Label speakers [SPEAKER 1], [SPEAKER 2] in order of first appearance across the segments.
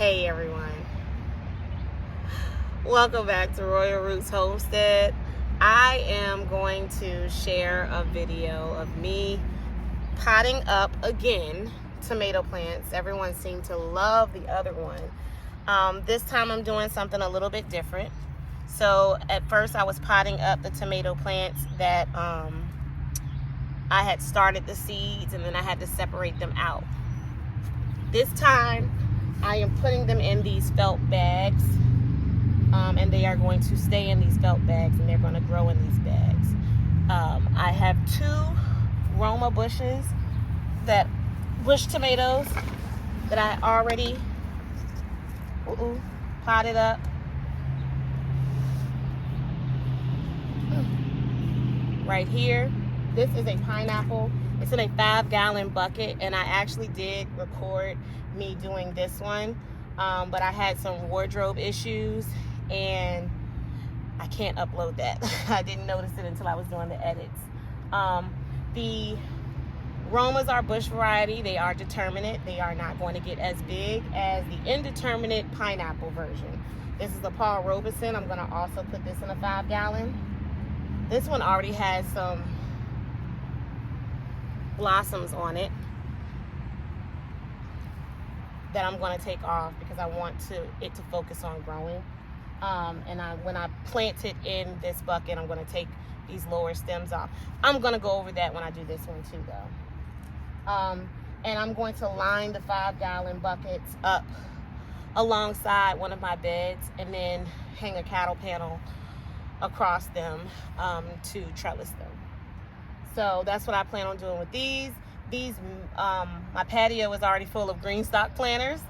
[SPEAKER 1] Hey everyone, welcome back to Royal Roots Homestead. I am going to share a video of me potting up again tomato plants. Everyone seemed to love the other one. This time I'm doing something a little bit different. So at first I was potting up the tomato plants that I had started the seeds, and then I had to separate them out. This time I am putting them in these felt bags, and they are going to stay in these felt bags, and they're going to grow in these bags. I have 2 Roma bushes, bush tomatoes that I already potted up. Right here, this is a pineapple. It's in a 5-gallon bucket, and I actually did record me doing this one, but I had some wardrobe issues and I can't upload that. I didn't notice it until I was doing the edits. The Romas are bush variety. They are determinate. They are not going to get as big as the indeterminate pineapple version. This is the Paul Robeson. I'm going to also put this in a 5-gallon. This one already has some blossoms on it that I'm going to take off because I want it to focus on growing. When I plant it in this bucket, I'm going to take these lower stems off. I'm going to go over that when I do this one too, though. And I'm going to line the 5-gallon buckets up alongside one of my beds, and then hang a cattle panel across them to trellis them. So that's what I plan on doing with these. My patio is already full of green stock planters,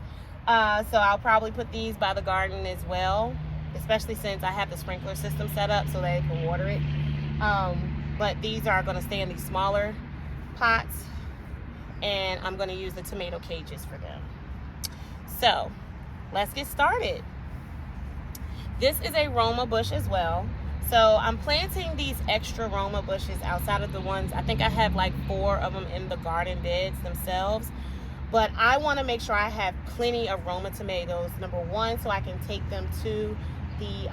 [SPEAKER 1] so I'll probably put these by the garden as well, especially since I have the sprinkler system set up so that it can water it. But these are going to stay in these smaller pots, and I'm going to use the tomato cages for them. So let's get started. This is a Roma bush as well. So I'm planting these extra Roma bushes outside of the ones, I think I have like 4 of them in the garden beds themselves. But I want to make sure I have plenty of Roma tomatoes, number one, so I can take them to the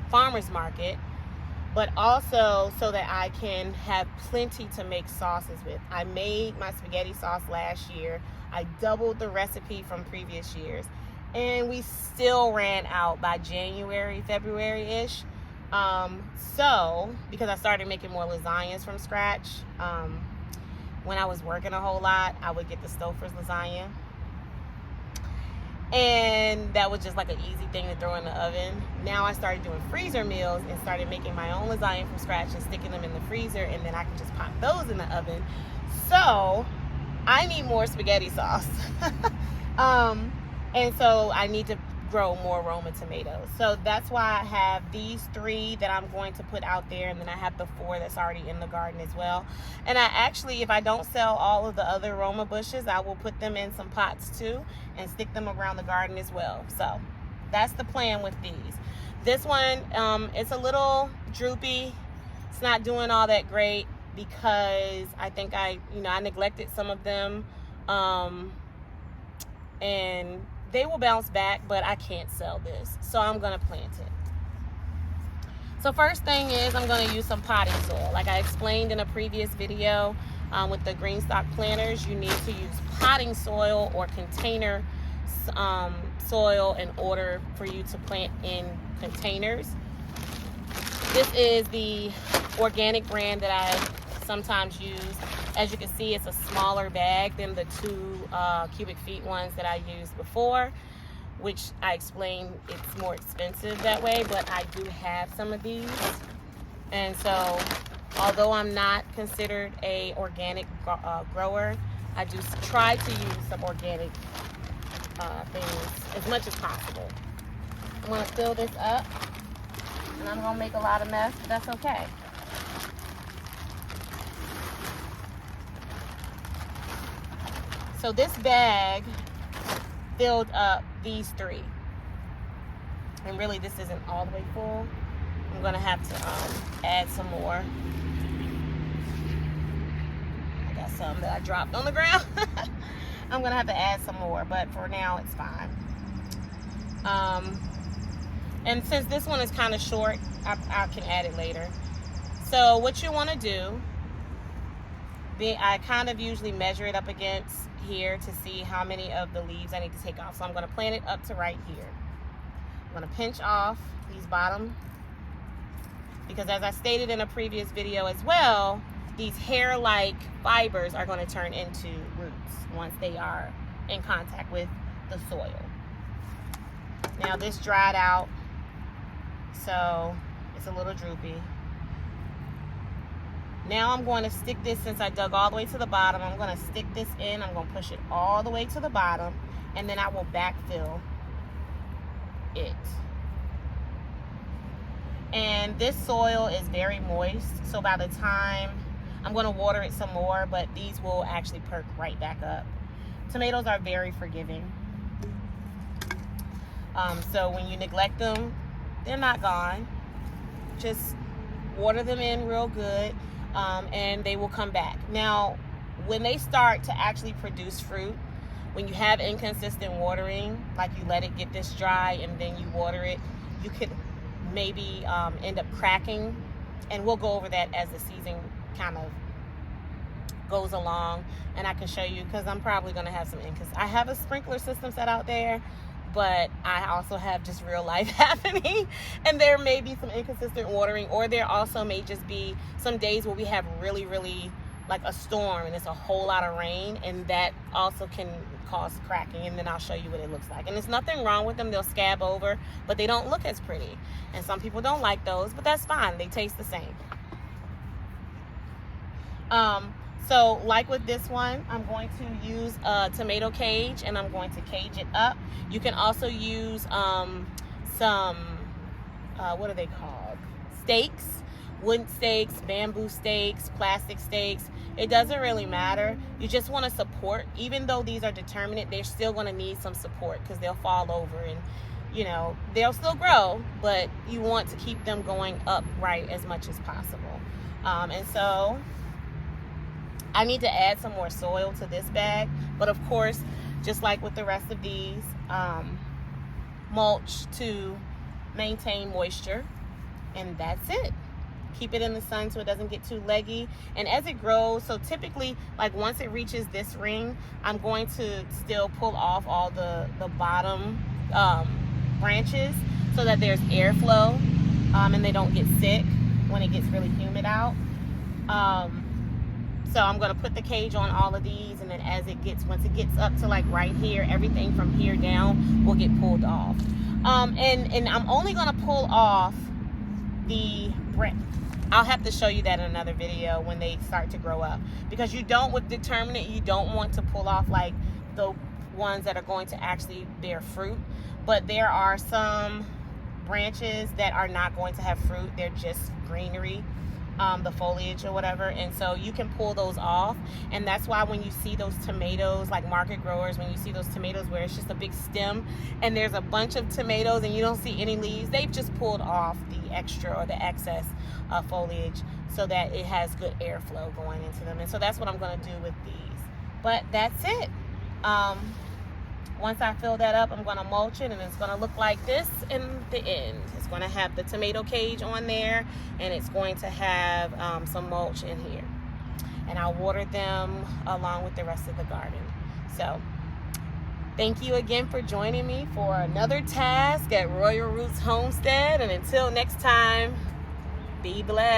[SPEAKER 1] farmer's market, but also so that I can have plenty to make sauces with. I made my spaghetti sauce last year. I doubled the recipe from previous years, and we still ran out by January, February-ish. So, because I started making more lasagnas from scratch, when I was working a whole lot, I would get the Stouffer's lasagna. And that was just like an easy thing to throw in the oven. Now I started doing freezer meals and started making my own lasagna from scratch and sticking them in the freezer, and then I can just pop those in the oven. So, I need more spaghetti sauce. And so I need to grow more Roma tomatoes. So that's why I have these 3 that I'm going to put out there, and then I have the 4 that's already in the garden as well. And I actually, if I don't sell all of the other Roma bushes, I will put them in some pots too and stick them around the garden as well. So that's the plan with these. This one, it's a little droopy. It's not doing all that great because I think I neglected some of them, and they will bounce back, but I can't sell this, so I'm gonna plant it. So first thing is I'm gonna use some potting soil. Like I explained in a previous video, with the green stock planters, you need to use potting soil or container soil in order for you to plant in containers. This is the organic brand that I sometimes use. As you can see, it's a smaller bag than the 2 cubic feet ones that I used before, which I explained it's more expensive that way, but I do have some of these. And so, although I'm not considered a organic grower, I do try to use some organic things as much as possible. I'm gonna fill this up, and I'm gonna make a lot of mess, but that's okay. So this bag filled up these 3. And really this isn't all the way full. I'm gonna have to add some more. I got some that I dropped on the ground. I'm gonna have to add some more, but for now it's fine. And since this one is kind of short, I can add it later. So what you want to do, I kind of usually measure it up against here to see how many of the leaves I need to take off. So I'm going to plant it up to right here. I'm going to pinch off these bottom, because as I stated in a previous video as well, these hair-like fibers are going to turn into roots once they are in contact with the soil. Now this dried out, so it's a little droopy. Now I'm going to stick this, since I dug all the way to the bottom, I'm going to stick this in. I'm going to push it all the way to the bottom, and then I will backfill it. And this soil is very moist, so by the time, I'm going to water it some more, but these will actually perk right back up. Tomatoes are very forgiving. So when you neglect them, they're not gone. Just water them in real good, and they will come back. Now, when they start to actually produce fruit, when you have inconsistent watering, like you let it get this dry and then you water it, you could maybe end up cracking, and we'll go over that as the season kind of goes along, and I can show you, because I'm probably going to have some I have a sprinkler system set out there, but I also have just real life happening, and there may be some inconsistent watering, or there also may just be some days where we have really like a storm and it's a whole lot of rain, and that also can cause cracking, and then I'll show you what it looks like. And there's nothing wrong with them. They'll scab over, but they don't look as pretty, and some people don't like those, but that's fine. They taste the same. So like with this one, I'm going to use a tomato cage, and I'm going to cage it up. You can also use some, what are they called? Stakes, wooden stakes, bamboo stakes, plastic stakes. It doesn't really matter. You just want to support. Even though these are determinate, they're still going to need some support, because they'll fall over, and you know, they'll still grow, but you want to keep them going upright as much as possible. And so I need to add some more soil to this bag, but of course, just like with the rest of these, mulch to maintain moisture, and that's it. Keep it in the sun so it doesn't get too leggy. And as it grows, so typically, like once it reaches this ring, I'm going to still pull off all the bottom branches so that there's airflow, and they don't get sick when it gets really humid out. So I'm going to put the cage on all of these, and then once it gets up to like right here, everything from here down will get pulled off. And I'm only going to pull off the branch. I'll have to show you that in another video when they start to grow up, because you don't, with determinate, you don't want to pull off like the ones that are going to actually bear fruit. But there are some branches that are not going to have fruit. They're just greenery. The foliage or whatever, and so you can pull those off. And that's why when you see those tomatoes, like market growers, when you see those tomatoes where it's just a big stem and there's a bunch of tomatoes and you don't see any leaves, they've just pulled off the extra or the excess foliage so that it has good airflow going into them. And so that's what I'm going to do with these. But that's it. Once I fill that up, I'm going to mulch it, and it's going to look like this in the end. It's going to have the tomato cage on there, and it's going to have some mulch in here. And I'll water them along with the rest of the garden. So thank you again for joining me for another task at Royal Roots Homestead. And until next time, be blessed.